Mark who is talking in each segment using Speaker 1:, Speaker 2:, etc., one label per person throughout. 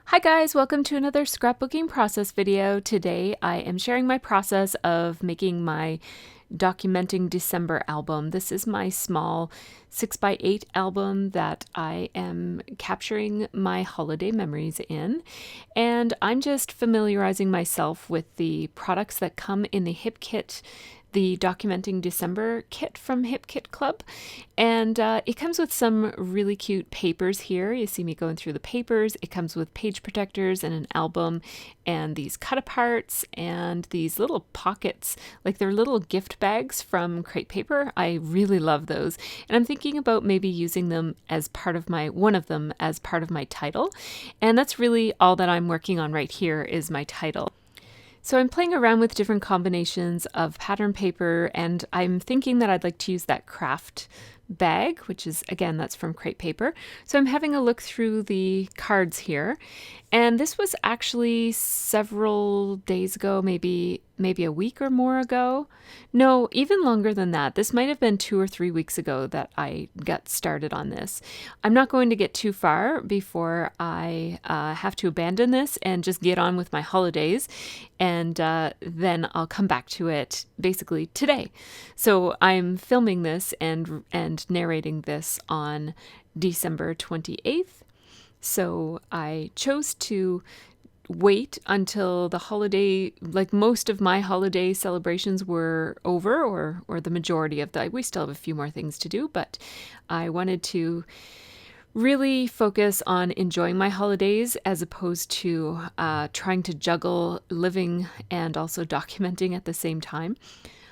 Speaker 1: Hi guys, welcome to another scrapbooking process video. Today I am sharing my process of making my Documenting December album. This is my small 6x8 album that I am capturing my holiday memories in, and I'm just familiarizing myself with the products that come in the Hip Kit, the Documenting December kit from Hip Kit Club. And it comes with some really cute papers here. You see me going through the papers. It comes with page protectors and an album and these cut aparts and these little pockets, like they're little gift bags from crepe paper. I really love those. And I'm thinking about maybe using them as part of one of them as part of my title. And that's really all that I'm working on right here is my title. So I'm playing around with different combinations of pattern paper, and I'm thinking that I'd like to use that craft bag, which is, again, that's from crepe paper. So I'm having a look through the cards here, and this was actually several days ago, maybe a week or more ago. No, even longer than that. This might have been 2 or 3 weeks ago that I got started on this. I'm not going to get too far before I have to abandon this and just get on with my holidays, and then I'll come back to it basically today. So I'm filming this and narrating this on December 28th. So I chose to wait until the holiday, like most of my holiday celebrations were over, or the majority of we still have a few more things to do, but I wanted to really focus on enjoying my holidays as opposed to trying to juggle living and also documenting at the same time.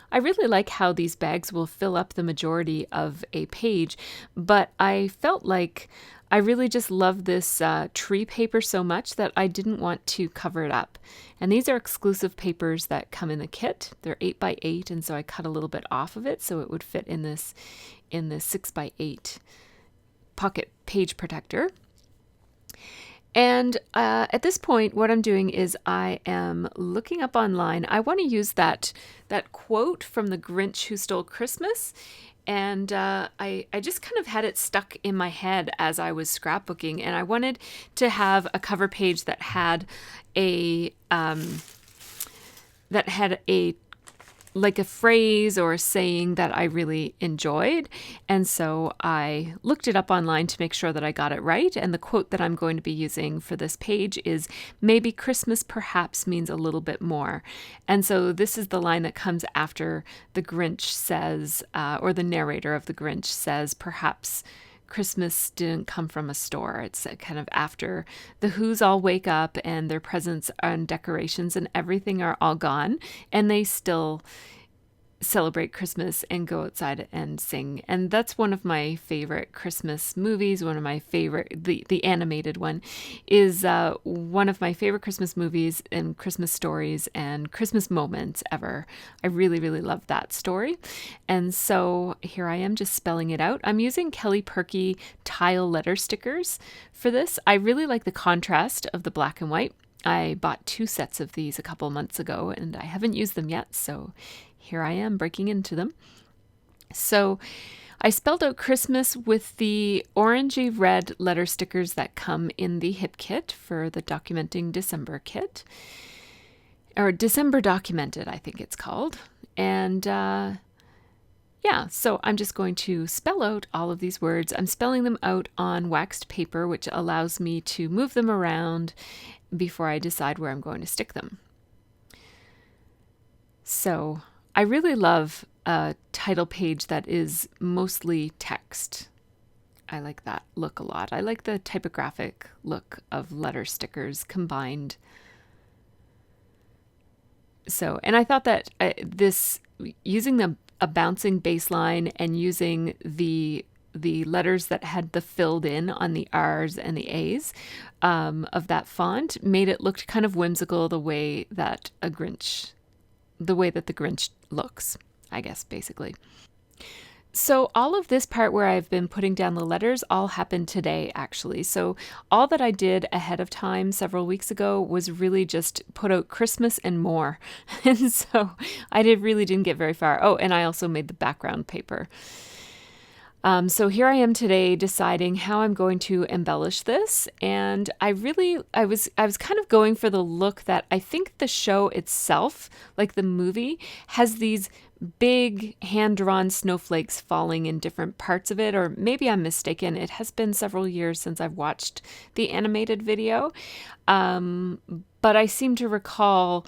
Speaker 1: I really like how these bags will fill up the majority of a page, but I felt like I really just love this tree paper so much that I didn't want to cover it up. And these are exclusive papers that come in the kit. They're 8x8, and so I cut a little bit off of it so it would fit in this 6x8 pocket page protector. And at this point, what I'm doing is I am looking up online. I want to use that quote from The Grinch Who Stole Christmas. And I just kind of had it stuck in my head as I was scrapbooking. And I wanted to have a cover page that had a like a phrase or a saying that I really enjoyed. And so I looked it up online to make sure that I got it right. And the quote that I'm going to be using for this page is, "Maybe Christmas perhaps means a little bit more." And so this is the line that comes after the Grinch says, or the narrator of the Grinch says, "Perhaps Christmas didn't come from a store." It's kind of after the Who's all wake up and their presents and decorations and everything are all gone, and they still celebrate Christmas and go outside and sing. And that's one of my favorite Christmas movies. One of my favorite, the animated one is one of my favorite Christmas movies and Christmas stories and Christmas moments ever. I really, really love that story. And so here I am just spelling it out. I'm using Kelly Purkey tile letter stickers for this. I really like the contrast of the black and white. I bought 2 sets of these a couple months ago and I haven't used them yet, so here I am breaking into them. So I spelled out Christmas with the orangey red letter stickers that come in the Hip Kit for the Documenting December kit, or December Documented, I think it's called. And yeah, so I'm just going to spell out all of these words. I'm spelling them out on waxed paper, which allows me to move them around before I decide where I'm going to stick them. So I really love a title page that is mostly text. I like that look a lot. I like the typographic look of letter stickers combined. So, and I thought that using a bouncing baseline and using the letters that had the filled in on the R's and the A's of that font made it look kind of whimsical the way that the Grinch looks, I guess, basically. So all of this part where I've been putting down the letters all happened today, actually. So all that I did ahead of time several weeks ago was really just put out Christmas and more. And so I really didn't get very far. Oh, and I also made the background paper. So here I am today deciding how I'm going to embellish this, and I was kind of going for the look that I think the show itself, like the movie, has these big hand-drawn snowflakes falling in different parts of it, or maybe I'm mistaken. It has been several years since I've watched the animated video, but I seem to recall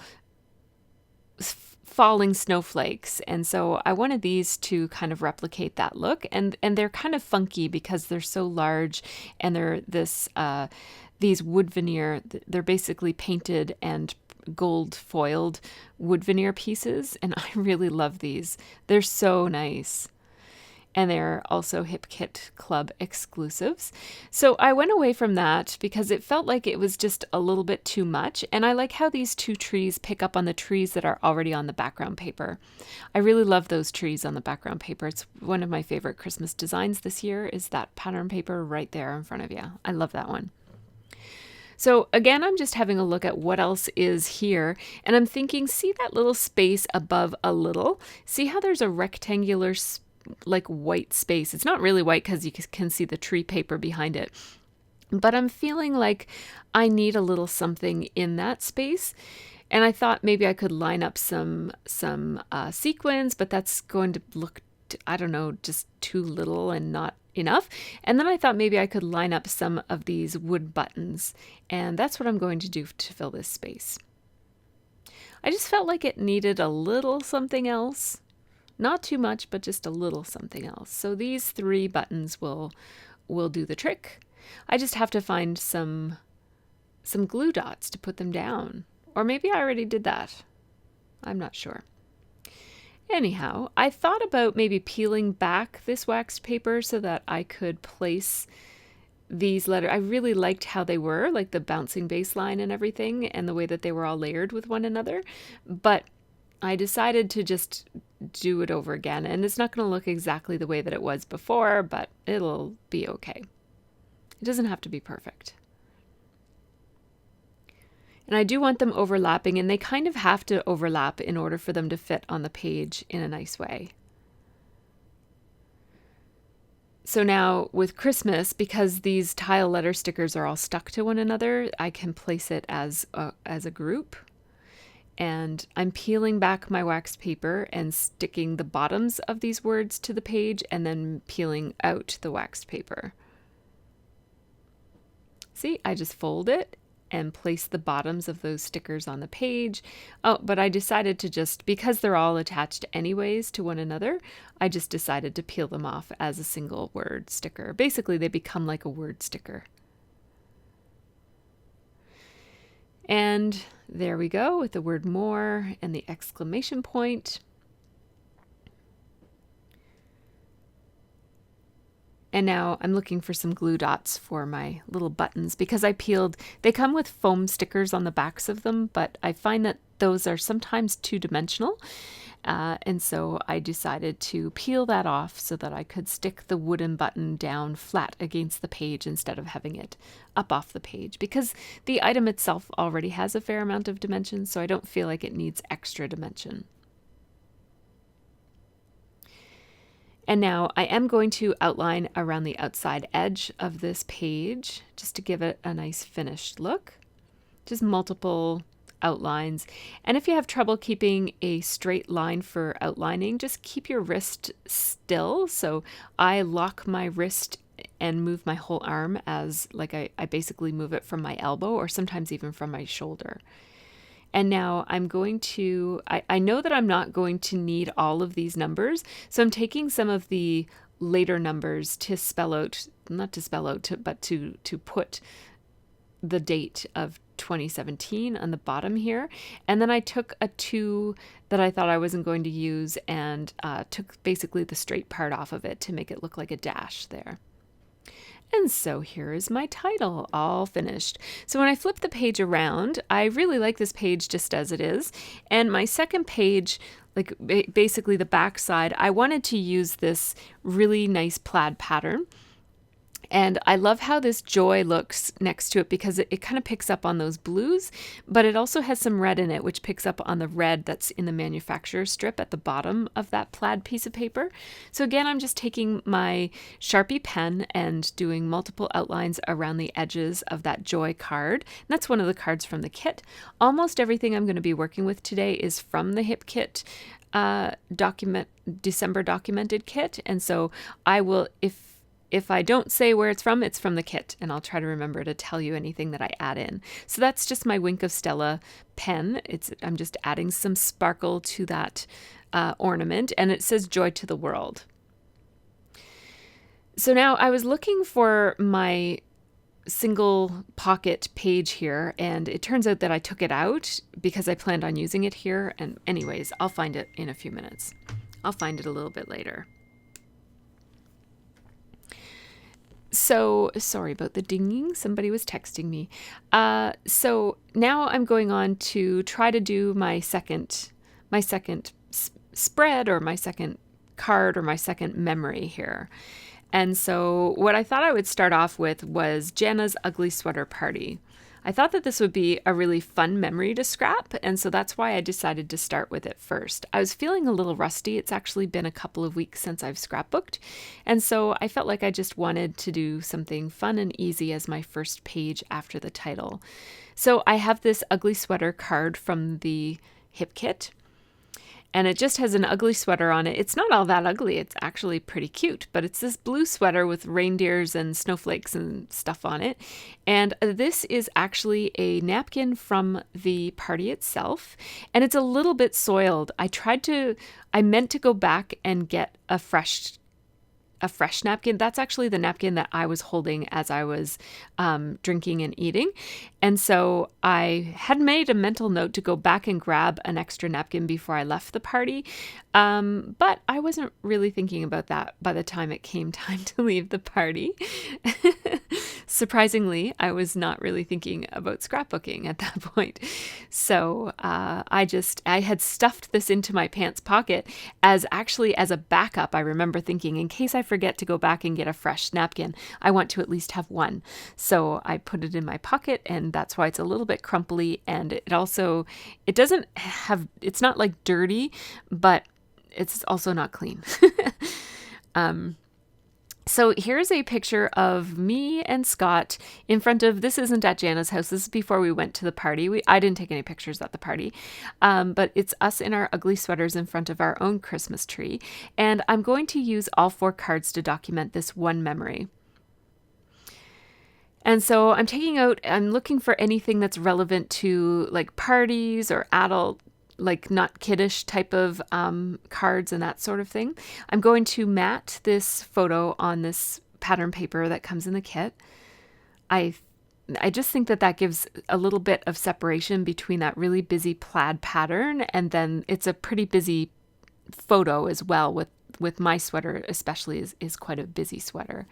Speaker 1: falling snowflakes, and so I wanted these to kind of replicate that look, and they're kind of funky because they're so large, and they're these wood veneer. They're basically painted and gold foiled wood veneer pieces, and I really love these. They're so nice. And they're also Hip Kit Club exclusives. So I went away from that because it felt like it was just a little bit too much. And I like how these two trees pick up on the trees that are already on the background paper. I really love those trees on the background paper. It's one of my favorite Christmas designs this year, is that pattern paper right there in front of you. I love that one. So again, I'm just having a look at what else is here, and I'm thinking, see that little space above a little? See how there's a rectangular like white space. It's not really white because you can see the tree paper behind it, but I'm feeling like I need a little something in that space, and I thought maybe I could line up some sequins, but that's going to look, I don't know, just too little and not enough. And then I thought maybe I could line up some of these wood buttons, and that's what I'm going to do to fill this space. I just felt like it needed a little something else. Not too much, but just a little something else. So these 3 buttons will do the trick. I just have to find some glue dots to put them down. Or maybe I already did that. I'm not sure. Anyhow, I thought about maybe peeling back this waxed paper so that I could place these letters. I really liked how they were, like the bouncing baseline and everything, and the way that they were all layered with one another. But I decided to just do it over again, and it's not going to look exactly the way that it was before, but it'll be okay. It doesn't have to be perfect. And I do want them overlapping, and they kind of have to overlap in order for them to fit on the page in a nice way. So now with Christmas, because these tile letter stickers are all stuck to one another, I can place it as a group. And I'm peeling back my waxed paper and sticking the bottoms of these words to the page, and then peeling out the waxed paper. See, I just fold it and place the bottoms of those stickers on the page. Oh, but I decided to just, because they're all attached anyways to one another, I just decided to peel them off as a single word sticker. Basically, they become like a word sticker. And there we go with the word more and the exclamation point. And now I'm looking for some glue dots for my little buttons, because they come with foam stickers on the backs of them, but I find that those are sometimes two-dimensional. And so I decided to peel that off so that I could stick the wooden button down flat against the page instead of having it up off the page, because the item itself already has a fair amount of dimension, so I don't feel like it needs extra dimension. And now I am going to outline around the outside edge of this page just to give it a nice finished look. Just multiple outlines. And if you have trouble keeping a straight line for outlining, just keep your wrist still. So I lock my wrist and move my whole arm as like I basically move it from my elbow, or sometimes even from my shoulder. And now I'm going to, I know that I'm not going to need all of these numbers, so I'm taking some of the later numbers to spell out, not to spell out, but to put the date of 2017 on the bottom here. And then I took a 2 that I thought I wasn't going to use and took basically the straight part off of it to make it look like a dash there. And so here is my title, all finished. So when I flip the page around, I really like this page just as it is. And my second page, like basically the back side, I wanted to use this really nice plaid pattern. And I love how this joy looks next to it because it kind of picks up on those blues, but it also has some red in it, which picks up on the red that's in the manufacturer's strip at the bottom of that plaid piece of paper. So again, I'm just taking my Sharpie pen and doing multiple outlines around the edges of that joy card. And that's one of the cards from the kit. Almost everything I'm going to be working with today is from the Hip Kit December documented kit. And so I will, if I don't say where it's from the kit, and I'll try to remember to tell you anything that I add in. So that's just my Wink of Stella pen. I'm just adding some sparkle to that ornament, and it says Joy to the World. So now I was looking for my single pocket page here, and it turns out that I took it out because I planned on using it here. And anyways, I'll find it in a few minutes. I'll find it a little bit later. So sorry about the dinging. Somebody was texting me. So now I'm going on to try to do my second spread, or my second card, or my second memory here. And so what I thought I would start off with was Jana's Ugly Sweater Party. I thought that this would be a really fun memory to scrap, and so that's why I decided to start with it first. I was feeling a little rusty. It's actually been a couple of weeks since I've scrapbooked, and so I felt like I just wanted to do something fun and easy as my first page after the title. So I have this ugly sweater card from the Hip Kit, and it just has an ugly sweater on it. It's not all that ugly. It's actually pretty cute, but it's this blue sweater with reindeers and snowflakes and stuff on it. And this is actually a napkin from the party itself, and it's a little bit soiled. I meant to go back and get a fresh napkin. That's actually the napkin that I was holding as I was drinking and eating. And so I had made a mental note to go back and grab an extra napkin before I left the party. But I wasn't really thinking about that by the time it came time to leave the party. Surprisingly, I was not really thinking about scrapbooking at that point. So I had stuffed this into my pants pocket as a backup. I remember thinking, in case I forget to go back and get a fresh napkin, I want to at least have one. So I put it in my pocket, and that's why it's a little bit crumply. And it's not like dirty, but it's also not clean. So here's a picture of me and Scott in front of, this isn't at Jana's house, this is before we went to the party. I didn't take any pictures at the party, but it's us in our ugly sweaters in front of our own Christmas tree. And I'm going to use all 4 cards to document this one memory. And so I'm looking for anything that's relevant to like parties or adult, like not kiddish type of cards and that sort of thing. I'm going to mat this photo on this pattern paper that comes in the kit. I just think that gives a little bit of separation between that really busy plaid pattern, and then it's a pretty busy photo as well, with my sweater especially is quite a busy sweater.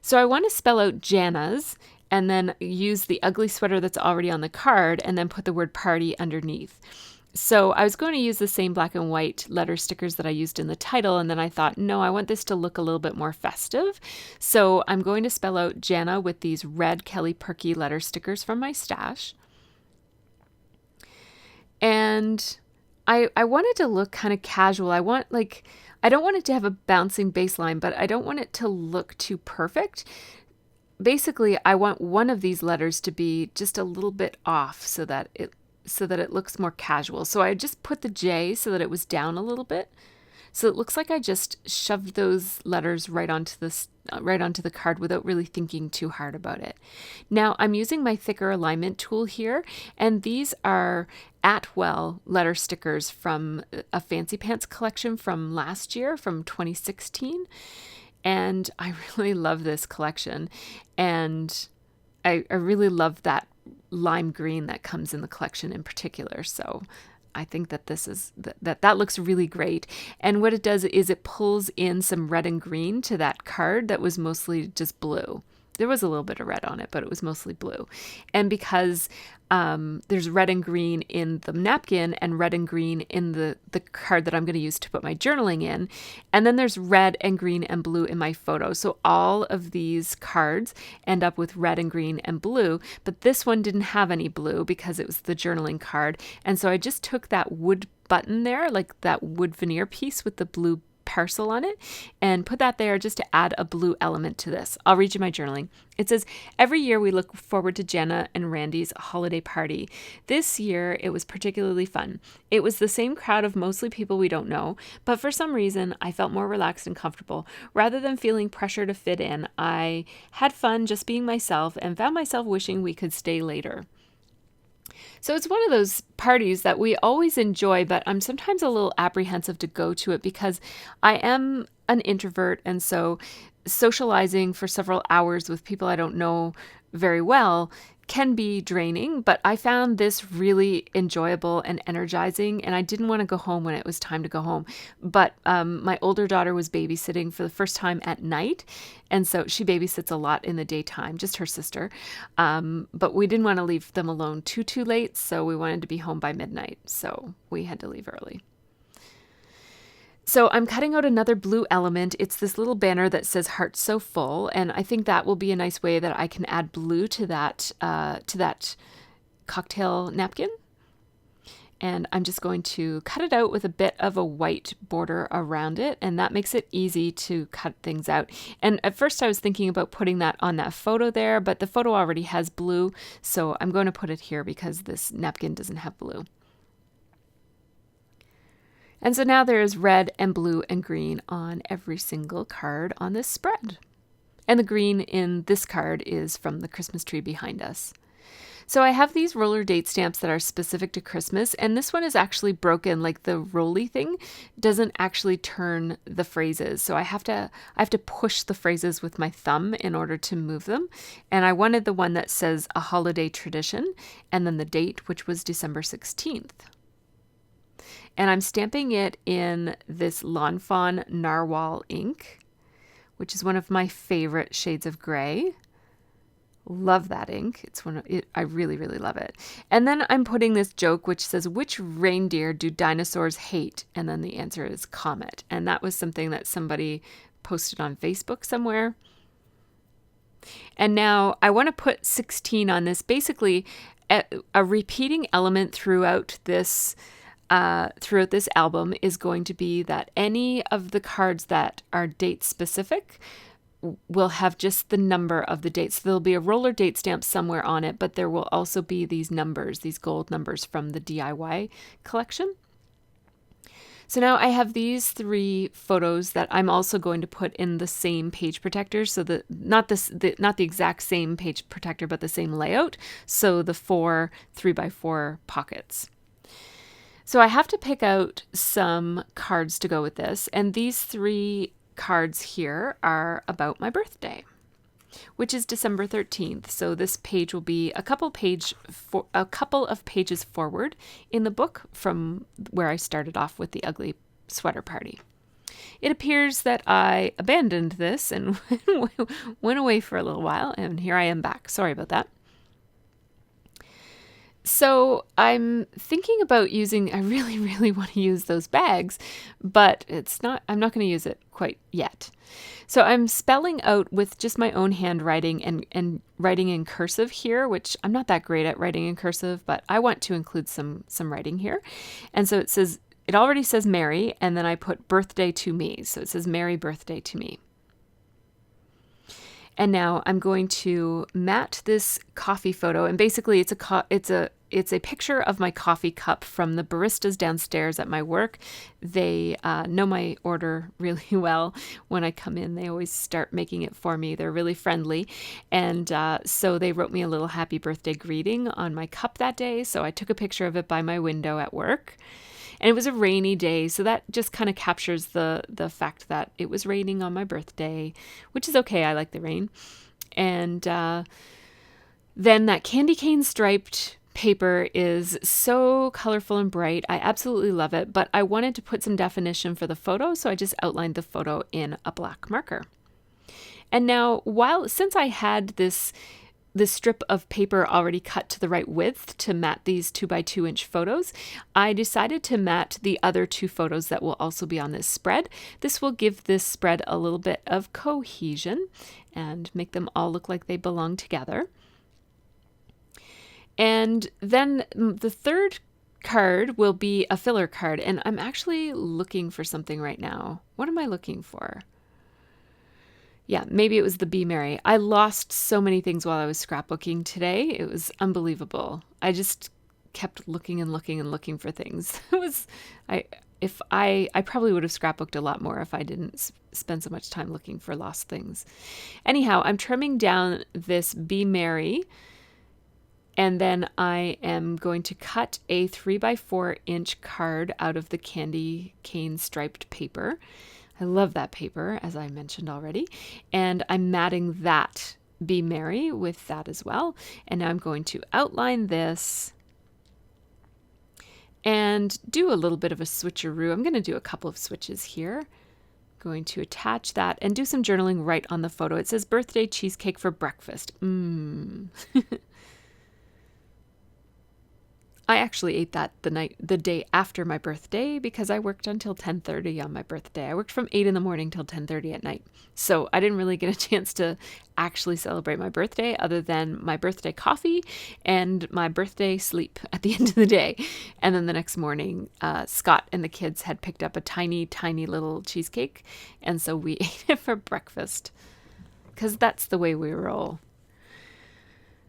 Speaker 1: So I want to spell out Jana's and then use the ugly sweater that's already on the card and then put the word party underneath. So I was going to use the same black and white letter stickers that I used in the title, and then I thought, no, I want this to look a little bit more festive. So I'm going to spell out Jana with these red Kelly Perky letter stickers from my stash. And I want it to look kind of casual. I don't want it to have a bouncing baseline, but I don't want it to look too perfect. Basically, I want one of these letters to be just a little bit off so that it looks more casual. So I just put the J so that it was down a little bit. So it looks like I just shoved those letters right onto the card without really thinking too hard about it. Now I'm using my thicker alignment tool here, and these are Atwell letter stickers from a Fancy Pants collection from last year, from 2016. And I really love this collection. And I really love that lime green that comes in the collection in particular. So I think that that looks really great. And what it does is it pulls in some red and green to that card that was mostly just blue. There was a little bit of red on it, but it was mostly blue. And because there's red and green in the napkin and red and green in the card that I'm going to use to put my journaling in. And then there's red and green and blue in my photo. So all of these cards end up with red and green and blue, but this one didn't have any blue because it was the journaling card. And so I just took that wood button there, like that wood veneer piece with the blue parcel on it, and put that there just to add a blue element to this. I'll read you my journaling. It says, every year we look forward to Jenna and Randy's holiday party. This year it was particularly fun. It was the same crowd of mostly people we don't know, but for some reason I felt more relaxed and comfortable. Rather than feeling pressure to fit in, I had fun just being myself and found myself wishing we could stay later. So it's one of those parties that we always enjoy, but I'm sometimes a little apprehensive to go to it because I am an introvert. And so socializing for several hours with people I don't know very well can be draining, but I found this really enjoyable and energizing, and I didn't want to go home when it was time to go home. But my older daughter was babysitting for the first time at night, and so she babysits a lot in the daytime, just her sister. But we didn't want to leave them alone too late, so we wanted to be home by midnight, so we had to leave early. So I'm cutting out another blue element. It's this little banner that says "Heart So Full," and I think that will be a nice way that I can add blue to that cocktail napkin. And I'm just going to cut it out with a bit of a white border around it, and that makes it easy to cut things out. And at first I was thinking about putting that on that photo there, but the photo already has blue, so I'm going to put it here because this napkin doesn't have blue. And so now there is red and blue and green on every single card on this spread. And the green in this card is from the Christmas tree behind us. So I have these roller date stamps that are specific to Christmas, and this one is actually broken. Like the rolly thing doesn't actually turn the phrases. So I have to push the phrases with my thumb in order to move them. And I wanted the one that says a holiday tradition and then the date, which was December 16th. And I'm stamping it in this Lawn Fawn Narwhal ink, which is one of my favorite shades of gray. Love that ink. I really, really love it. And then I'm putting this joke which says, which reindeer do dinosaurs hate? And then the answer is Comet. And that was something that somebody posted on Facebook somewhere. And now I want to put 16 on this. Basically, a repeating element throughout this album is going to be that any of the cards that are date specific will have just the number of the dates. So there'll be a roller date stamp somewhere on it, but there will also be these numbers, these gold numbers from the DIY collection. So now I have these 3 photos that I'm also going to put in the same page protector. So not the exact same page protector, but the same layout. So the 4 3x4 pockets. So I have to pick out some cards to go with this, and these 3 cards here are about my birthday, which is December 13th. So this page will be a couple of pages forward in the book from where I started off with the ugly sweater party. It appears that I abandoned this and went away for a little while, and here I am back. Sorry about that. So I'm thinking about I really, really want to use those bags, but I'm not going to use it quite yet. So I'm spelling out with just my own handwriting and writing in cursive here, which I'm not that great at writing in cursive, but I want to include some writing here. And so it already says Merry, and then I put birthday to me. So it says Merry birthday to me. And now I'm going to mat this coffee photo, and basically it's a picture of my coffee cup from the baristas downstairs at my work. They know my order really well. When I come in, they always start making it for me. They're really friendly, and so they wrote me a little happy birthday greeting on my cup that day. So I took a picture of it by my window at work. And it was a rainy day, so that just kind of captures the fact that it was raining on my birthday, which is okay. I like the rain. And then that candy cane striped paper is so colorful and bright. I absolutely love it, but I wanted to put some definition for the photo, so I just outlined the photo in a black marker. And now, since I had this strip of paper already cut to the right width to mat these 2x2 inch photos, I decided to mat the other 2 photos that will also be on this spread. This will give this spread a little bit of cohesion and make them all look like they belong together. And then the third card will be a filler card, and I'm actually looking for something right now. What am I looking for? Yeah, maybe it was the Be Merry. I lost so many things while I was scrapbooking today. It was unbelievable. I just kept looking and looking and looking for things. I probably would have scrapbooked a lot more if I didn't spend so much time looking for lost things. Anyhow, I'm trimming down this Be Merry, and then I am going to cut a 3x4 inch card out of the candy cane striped paper. I love that paper, as I mentioned already, and I'm matting that Be Merry with that as well. And now I'm going to outline this and do a little bit of a switcheroo. I'm going to do a couple of switches here. Going to attach that and do some journaling right on the photo. It says birthday cheesecake for breakfast. I actually ate that the day after my birthday because I worked until 10:30 on my birthday. I worked from 8 in the morning till 10:30 at night. So I didn't really get a chance to actually celebrate my birthday other than my birthday coffee and my birthday sleep at the end of the day. And then the next morning, Scott and the kids had picked up a tiny, tiny little cheesecake. And so we ate it for breakfast because that's the way we roll.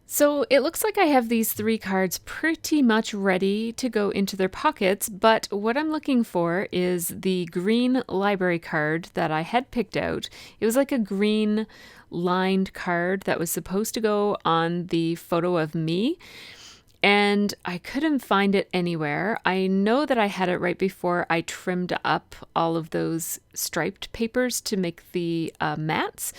Speaker 1: So it looks like I have these 3 cards pretty much ready to go into their pockets, but what I'm looking for is the green library card that I had picked out. It was like a green lined card that was supposed to go on the photo of me, and I couldn't find it anywhere. I know that I had it right before I trimmed up all of those striped papers to make the mats.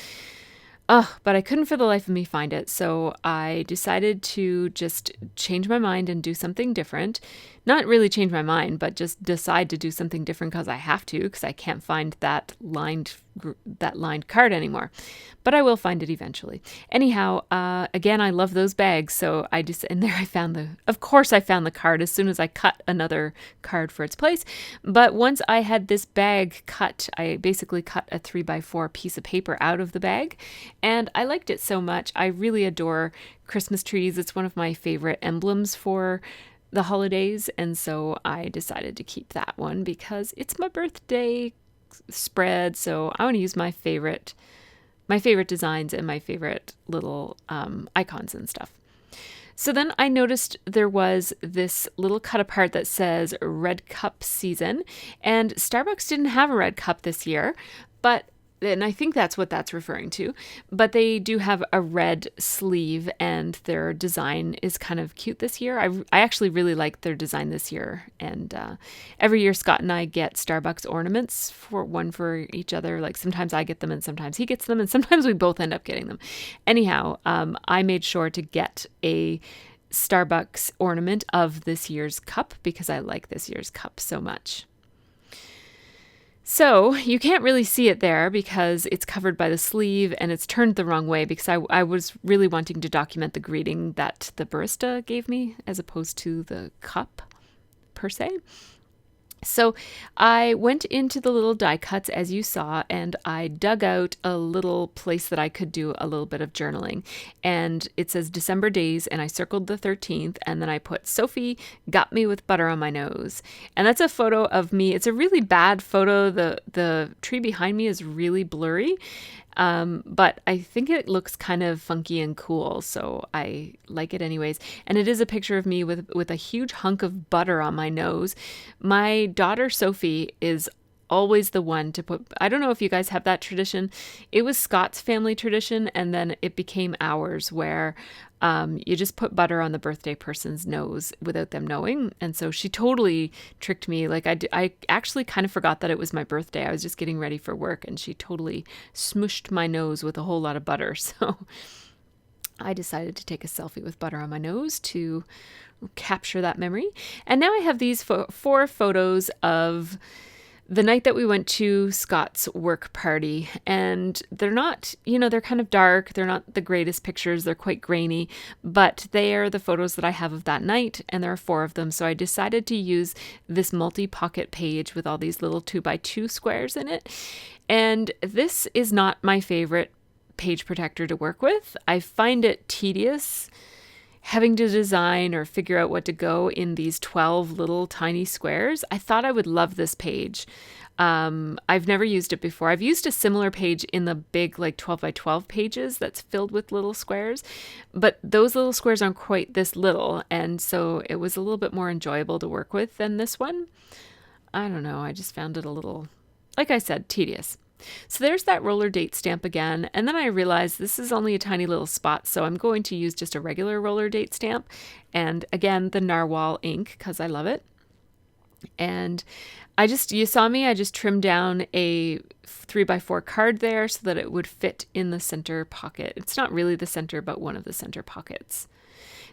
Speaker 1: But I couldn't for the life of me find it, so I decided to just change my mind and do something different. Not really change my mind, but just decide to do something different because I have to, because I can't find that lined card anymore. But I will find it eventually. Anyhow, again, I love those bags, so of course I found the card as soon as I cut another card for its place. But once I had this bag cut, I basically cut a 3x4 piece of paper out of the bag, and I liked it so much. I really adore Christmas trees. It's one of my favorite emblems for the holidays, and so I decided to keep that one because it's my birthday spread, so I want to use my favorite designs and my favorite little icons and stuff. So then I noticed there was this little cut apart that says Red Cup Season, and Starbucks didn't have a red cup this year, and I think that's what that's referring to, but they do have a red sleeve, and their design is kind of cute this year. I actually really like their design this year, and every year Scott and I get Starbucks ornaments, one for each other. Like sometimes I get them and sometimes he gets them, and sometimes we both end up getting them. Anyhow, I made sure to get a Starbucks ornament of this year's cup because I like this year's cup so much. So you can't really see it there because it's covered by the sleeve and it's turned the wrong way because I was really wanting to document the greeting that the barista gave me as opposed to the cup per se. So I went into the little die cuts as you saw, and I dug out a little place that I could do a little bit of journaling. And it says December days, and I circled the 13th, and then I put Sophie got me with butter on my nose. And that's a photo of me. It's a really bad photo. The tree behind me is really blurry. But I think it looks kind of funky and cool, so I like it anyways. And it is a picture of me with a huge hunk of butter on my nose. My daughter Sophie is always the one to put, I don't know if you guys have that tradition. It was Scott's family tradition, and then it became ours where you just put butter on the birthday person's nose without them knowing. And so she totally tricked me. Like I actually kind of forgot that it was my birthday. I was just getting ready for work, and she totally smushed my nose with a whole lot of butter. So I decided to take a selfie with butter on my nose to capture that memory. And now I have these 4 photos of the night that we went to Scott's work party, and they're not, they're kind of dark. They're not the greatest pictures. They're quite grainy, but they are the photos that I have of that night, and there are 4 of them. So I decided to use this multi-pocket page with all these little 2x2 squares in it. And this is not my favorite page protector to work with. I find it tedious having to design or figure out what to go in these 12 little tiny squares. I thought I would love this page. I've never used it before. I've used a similar page in the big 12 by 12 pages that's filled with little squares, but those little squares aren't quite this little, and so it was a little bit more enjoyable to work with than this one. I don't know, I just found it a little, like I said, tedious. So there's that roller date stamp again, and then I realized this is only a tiny little spot, so I'm going to use just a regular roller date stamp, and again the narwhal ink because I love it. And you saw me, I just trimmed down a 3x4 card there so that it would fit in the center pocket. It's not really the center, but one of the center pockets.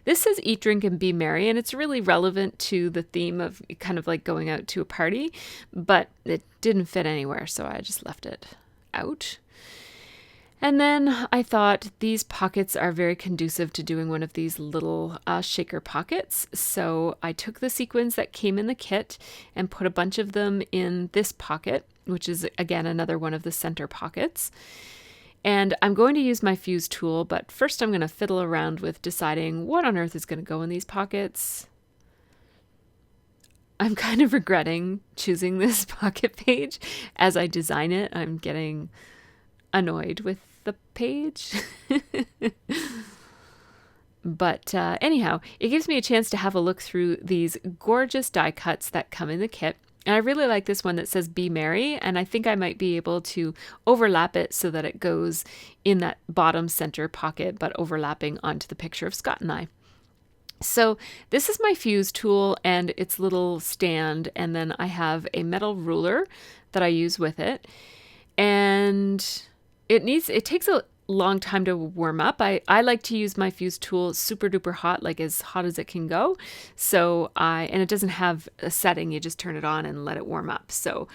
Speaker 1: This says eat, drink, and be merry, and it's really relevant to the theme of kind of like going out to a party, but it didn't fit anywhere, so I just left it out. And then I thought these pockets are very conducive to doing one of these little shaker pockets. So I took the sequins that came in the kit and put a bunch of them in this pocket, which is again another one of the center pockets. And I'm going to use my fuse tool, but first I'm going to fiddle around with deciding what on earth is going to go in these pockets. I'm kind of regretting choosing this pocket page as I design it. I'm getting annoyed with the page. But anyhow, it gives me a chance to have a look through these gorgeous die cuts that come in the kit. And I really like this one that says Be Merry, and I think I might be able to overlap it so that it goes in that bottom center pocket, but overlapping onto the picture of Scott and I. So this is my fuse tool and its little stand, and then I have a metal ruler that I use with it. And it takes a long time to warm up. I like to use my fuse tool super duper hot, like as hot as it can go. And it doesn't have a setting, you just turn it on and let it warm up. So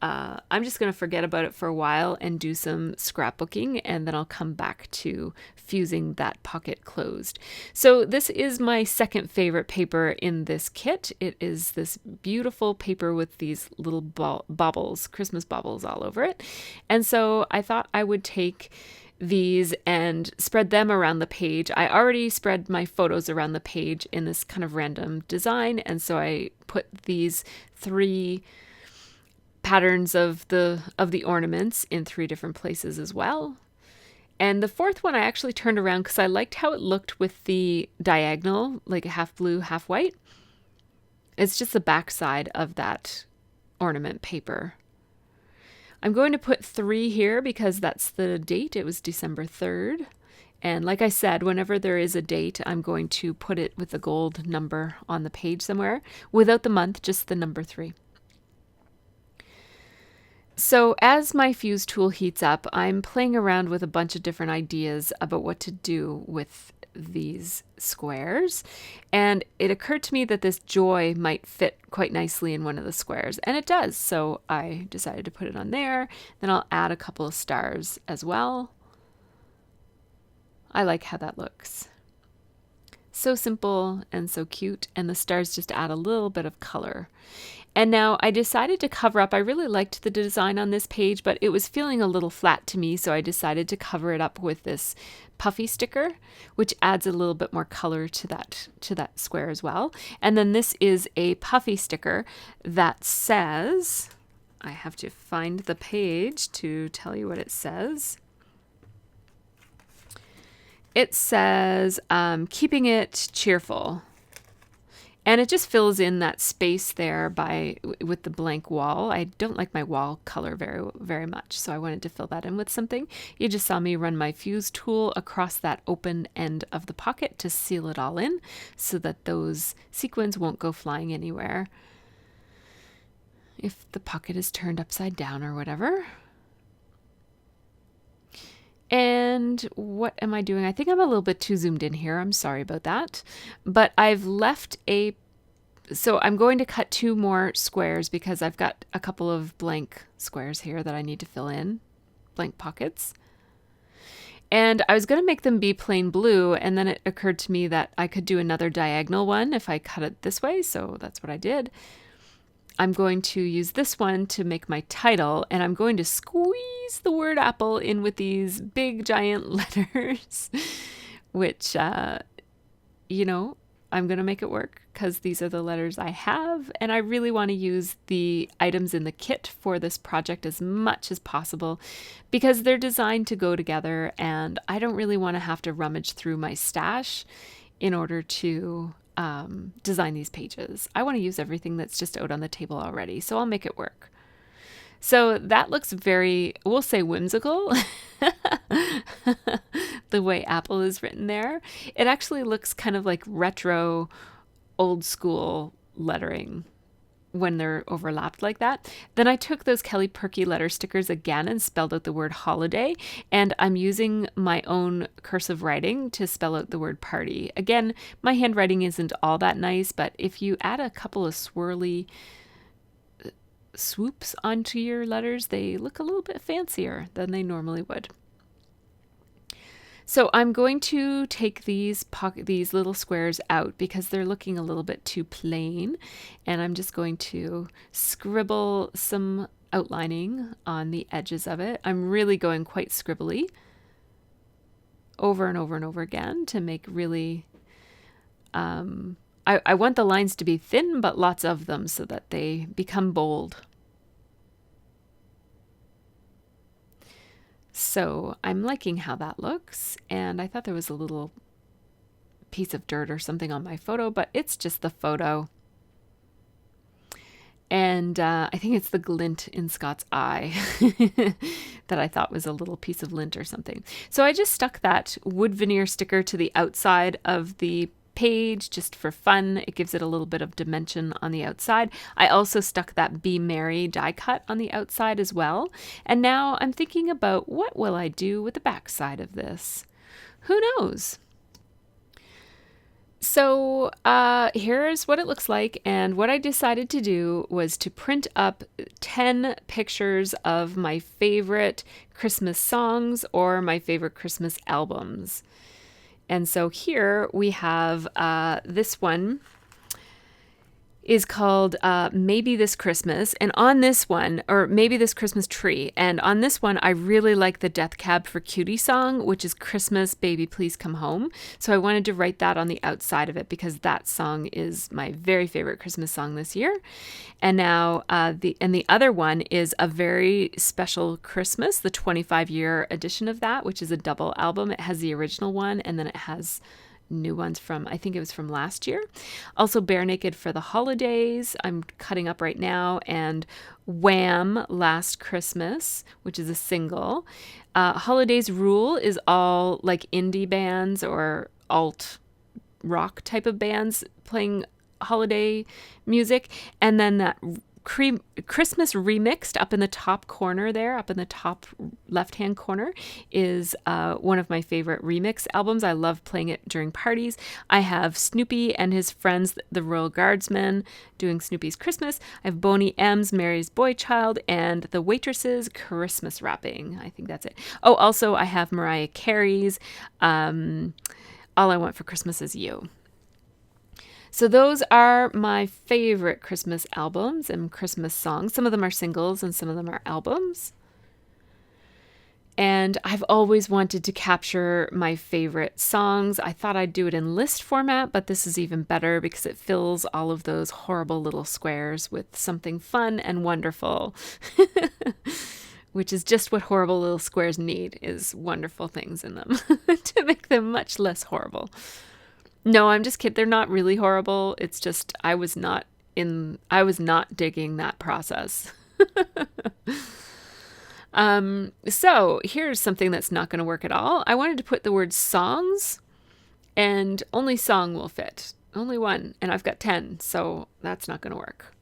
Speaker 1: I'm just going to forget about it for a while and do some scrapbooking, and then I'll come back to fusing that pocket closed. So this is my second favorite paper in this kit. It is this beautiful paper with these little baubles, Christmas baubles all over it. And so I thought I would take these and spread them around the page. I already spread my photos around the page in this kind of random design, and so I put these 3 patterns of the ornaments in 3 different places as well. And the 4th one I actually turned around because I liked how it looked with the diagonal, like half blue, half white. It's just the back side of that ornament paper. I'm going to put 3 here because that's the date. It was December 3rd. And like I said, whenever there is a date, I'm going to put it with a gold number on the page somewhere, without the month, just the number 3. So as my fuse tool heats up, I'm playing around with a bunch of different ideas about what to do with these squares, and it occurred to me that this joy might fit quite nicely in one of the squares, and it does. So I decided to put it on there. Then I'll add a couple of stars as well. I like how that looks. So simple and so cute, and the stars just add a little bit of color. And now I decided to cover up. I really liked the design on this page, but it was feeling a little flat to me, so I decided to cover it up with this puffy sticker, which adds a little bit more color to that square as well. And then this is a puffy sticker that says, I have to find the page to tell you what it says. It says, keeping it cheerful. And it just fills in that space there with the blank wall. I don't like my wall color very, very much, so I wanted to fill that in with something. You just saw me run my fuse tool across that open end of the pocket to seal it all in so that those sequins won't go flying anywhere if the pocket is turned upside down or whatever. And what am I doing? I think I'm a little bit too zoomed in here. I'm sorry about that. But I've left a So I'm going to cut 2 more squares because I've got a couple of blank squares here that I need to fill in, blank pockets. And I was going to make them be plain blue, and then it occurred to me that I could do another diagonal one if I cut it this way, so that's what I did. I'm going to use this one to make my title, and I'm going to squeeze the word apple in with these big giant letters, which, you know, I'm going to make it work because these are the letters I have, and I really want to use the items in the kit for this project as much as possible because they're designed to go together, and I don't really want to have to rummage through my stash in order to design these pages. I want to use everything that's just out on the table already, so I'll make it work. So that looks very, we'll say, whimsical. The way apple is written there. It actually looks kind of like retro, old school lettering when they're overlapped like that. Then I took those Kelly Perky letter stickers again and spelled out the word holiday, and I'm using my own cursive writing to spell out the word party. Again, my handwriting isn't all that nice, but if you add a couple of swirly swoops onto your letters, they look a little bit fancier than they normally would. So I'm going to take these little squares out because they're looking a little bit too plain, and I'm just going to scribble some outlining on the edges of it. I'm really going quite scribbly over and over and over again to make really I want the lines to be thin, but lots of them so that they become bold. So I'm liking how that looks, and I thought there was a little piece of dirt or something on my photo, but it's just the photo. And I think it's the glint in Scott's eye that I thought was a little piece of lint or something. So I just stuck that wood veneer sticker to the outside of the page just for fun. It gives it a little bit of dimension on the outside. I also stuck that Be Merry die cut on the outside as well. And now I'm thinking about what will I do with the back side of this? Who knows? So here's what it looks like, and what I decided to do was to print up 10 pictures of my favorite Christmas songs or my favorite Christmas albums. And so here we have this one is called Maybe This Christmas. And on this one, or Maybe This Christmas Tree. And on this one, I really like the Death Cab for Cutie song, which is Christmas, Baby, Please Come Home. So I wanted to write that on the outside of it because that song is my very favorite Christmas song this year. And now the other one is A Very Special Christmas, the 25-year edition of that, which is a double album. It has the original one, and then it has new ones from, I think it was from last year. Also Bare Naked for the Holidays, I'm cutting up right now, and Wham! Last Christmas, which is a single. Holidays Rule is all like indie bands or alt rock type of bands playing holiday music. And then that Christmas Remixed up in the top corner there, up in the top left-hand corner, is one of my favorite remix albums. I love playing it during parties. I have Snoopy and his friends, the Royal Guardsmen, doing Snoopy's Christmas. I have Boney M's Mary's Boy Child and the Waitresses Christmas Wrapping. I think that's it. Oh, also I have Mariah Carey's All I Want for Christmas Is You. So those are my favorite Christmas albums and Christmas songs. Some of them are singles and some of them are albums. And I've always wanted to capture my favorite songs. I thought I'd do it in list format, but this is even better because it fills all of those horrible little squares with something fun and wonderful, which is just what horrible little squares need, is wonderful things in them to make them much less horrible. No, I'm just kidding. They're not really horrible. It's just I was not digging that process. So here's something that's not going to work at all. I wanted to put the word songs, and only song will fit. Only one, and I've got 10, so that's not going to work.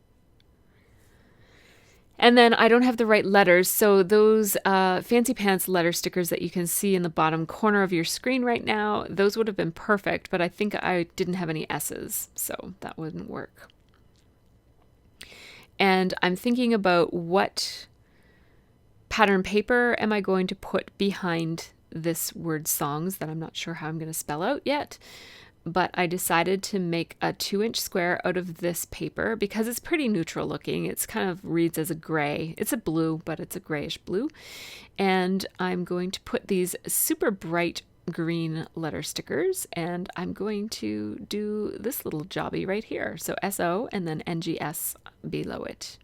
Speaker 1: And then I don't have the right letters, so those fancy pants letter stickers that you can see in the bottom corner of your screen right now, those would have been perfect, but I think I didn't have any S's, so that wouldn't work. And I'm thinking about what pattern paper am I going to put behind this word songs that I'm not sure how I'm going to spell out yet. But I decided to make a 2-inch square out of this paper because it's pretty neutral looking. It's kind of reads as a gray. It's a blue, but it's a grayish blue. And I'm going to put these super bright green letter stickers, and I'm going to do this little jobby right here. So SO and then NGS below it,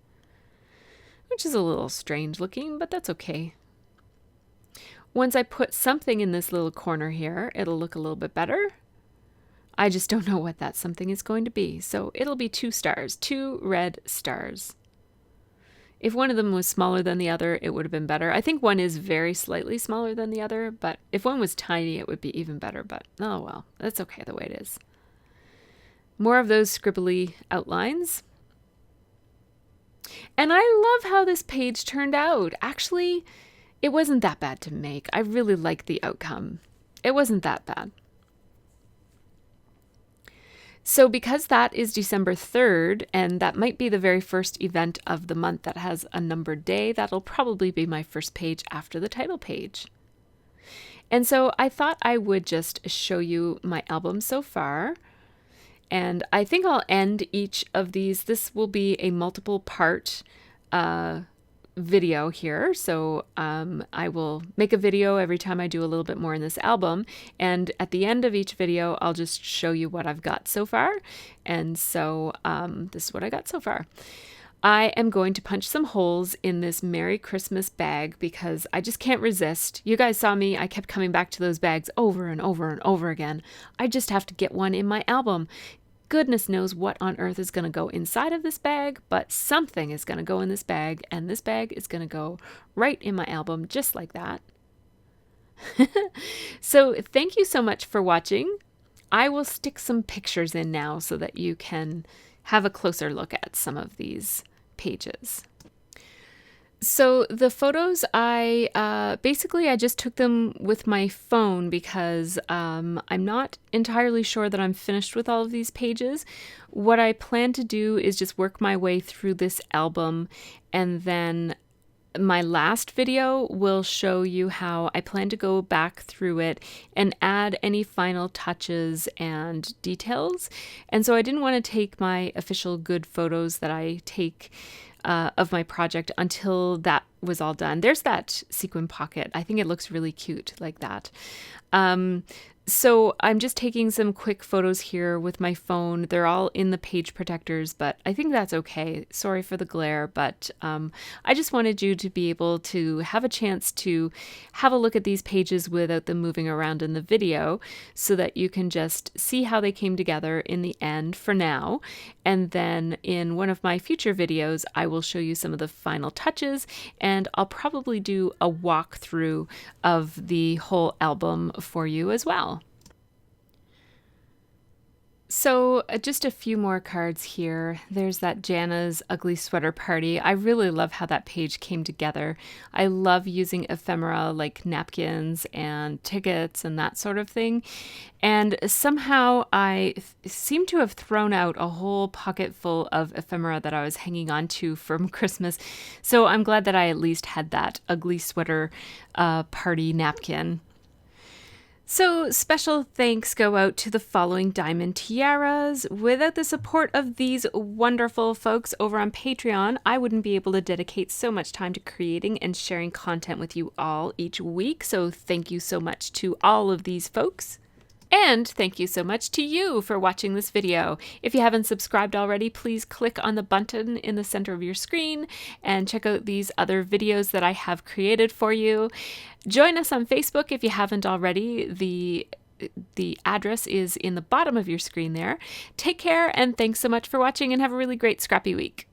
Speaker 1: which is a little strange looking, but that's okay. Once I put something in this little corner here, it'll look a little bit better. I just don't know what that something is going to be. So it'll be 2 stars, 2 red stars. If one of them was smaller than the other, it would have been better. I think one is very slightly smaller than the other, but if one was tiny, it would be even better. But oh well, that's okay the way it is. More of those scribbly outlines. And I love how this page turned out. Actually, it wasn't that bad to make. I really liked the outcome. It wasn't that bad. So because that is December 3rd, and that might be the very first event of the month that has a numbered day, that'll probably be my first page after the title page. And so I thought I would just show you my album so far. And I think I'll end each of these. This will be a multiple part video here. So I will make a video every time I do a little bit more in this album. And at the end of each video, I'll just show you what I've got so far. And so this is what I got so far. I am going to punch some holes in this Merry Christmas bag because I just can't resist. You guys saw me. I kept coming back to those bags over and over and over again. I just have to get one in my album. Goodness knows what on earth is going to go inside of this bag, but something is going to go in this bag, and this bag is going to go right in my album just like that. So thank you so much for watching. I will stick some pictures in now so that you can have a closer look at some of these pages. So the photos, I just took them with my phone because I'm not entirely sure that I'm finished with all of these pages. What I plan to do is just work my way through this album, and then my last video will show you how I plan to go back through it and add any final touches and details. And so I didn't want to take my official good photos that I take of my project until that was all done. There's that sequin pocket. I think it looks really cute like that. So I'm just taking some quick photos here with my phone. They're all in the page protectors, but I think that's okay. Sorry for the glare, but I just wanted you to be able to have a chance to have a look at these pages without them moving around in the video so that you can just see how they came together in the end for now. And then in one of my future videos, I will show you some of the final touches, and I'll probably do a walkthrough of the whole album for you as well. So just a few more cards here. There's that Jana's Ugly Sweater Party. I really love how that page came together. I love using ephemera like napkins and tickets and that sort of thing. And somehow I seem to have thrown out a whole pocket full of ephemera that I was hanging on to from Christmas. So I'm glad that I at least had that Ugly Sweater Party napkin. So special thanks go out to the following diamond tiaras. Without the support of these wonderful folks over on Patreon, I wouldn't be able to dedicate so much time to creating and sharing content with you all each week. So thank you so much to all of these folks. And thank you so much to you for watching this video. If you haven't subscribed already, please click on the button in the center of your screen and check out these other videos that I have created for you. Join us on Facebook if you haven't already. The address is in the bottom of your screen there. Take care, and thanks so much for watching, and have a really great scrappy week.